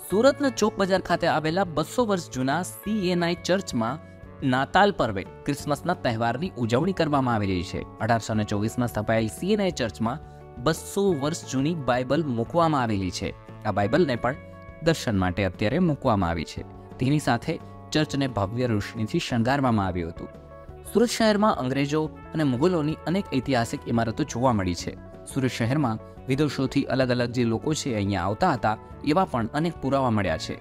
સુરતના ચોક બજાર ખાતે આવેલા 200 વર્ષ જૂના CNI ચર્ચમાં નાતાલ પર્વે ક્રિસમસના તહેવારની ઉજવણી કરવામાં આવી રહી છે. 1824માં સ્થપાયેલ CNI ચર્ચમાં 200 વર્ષ જૂની બાઇબલ મૂકવામાં આવેલી છે. આ બાઇબલને પણ દર્શન માટે અત્યારે મૂકવામાં આવી છે. તેની સાથે ચર્ચને ભવ્ય રોશનીથી શણગારવામાં આવ્યું હતું. સુરત શહેરમાં અંગ્રેજો અને મુગલોની અનેક ઐતિહાસિક ઇમારતો જોવા મળી છે. સુરત શહેરમાં વિદેશોથી અલગ અલગ જે લોકો છે અહીંયા આવતા હતા એવા પણ અનેક પુરાવા મળ્યા છે.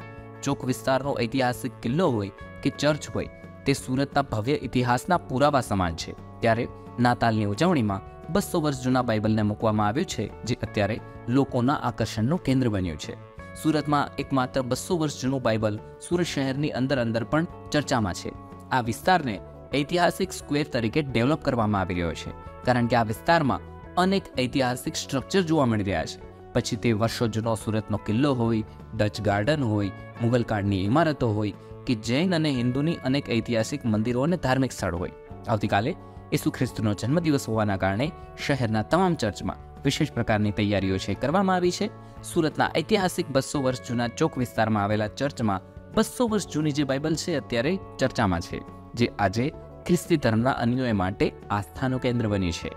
ચોક વિસ્તારનો ઐતિહાસિક કિલ્લો હોય કે ચર્ચ હોય, તે સુરતના ભવ્ય ઇતિહાસના પુરાવા સમાન છે. ત્યારે નાતાલની ઉજવણીમાં 200 વર્ષ જૂના બાઇબલને મૂકવામાં આવ્યું છે, જે અત્યારે લોકોના આકર્ષણનું કેન્દ્ર બન્યું છે. સુરતમાં એકમાત્ર 200 વર્ષ જૂનું બાઇબલ સુરત શહેરની અંદર પણ ચર્ચામાં છે. આ વિસ્તારને ઐતિહાસિક સ્ક્વેર તરીકે ડેવલપ કરવામાં આવી રહ્યો છે, કારણ કે આ વિસ્તારમાં અનેક ઐતિહાસિક સ્ટ્રક્ચર જોવા મળી રહ્યા છે. પછી તે વર્ષો જૂનો સુરતનો કિલ્લો હોય, ડચ ગાર્ડન હોય, મુગલ કાળની ઇમારતો હોય કે જૈન અને હિન્દુની અનેક ઐતિહાસિક મંદિરો અને ધાર્મિક સ્થળ હોય. આવતીકાલે ઈસુ ખ્રિસ્તનો જન્મદિવસ હોવાના કારણે શહેરના તમામ ચર્ચમાં વિશેષ પ્રકારની તૈયારીઓ છે કરવામાં આવી છે. સુરતના ઐતિહાસિક 200 વર્ષ જૂના ચોક વિસ્તારમાં આવેલા ચર્ચમાં 200 વર્ષ જૂની જે બાઇબલ છે અત્યારે ચર્ચામાં છે, જે આજે ખ્રિસ્તી ધર્મના અનુયાયીઓ માટે આસ્થાનું કેન્દ્ર બની છે.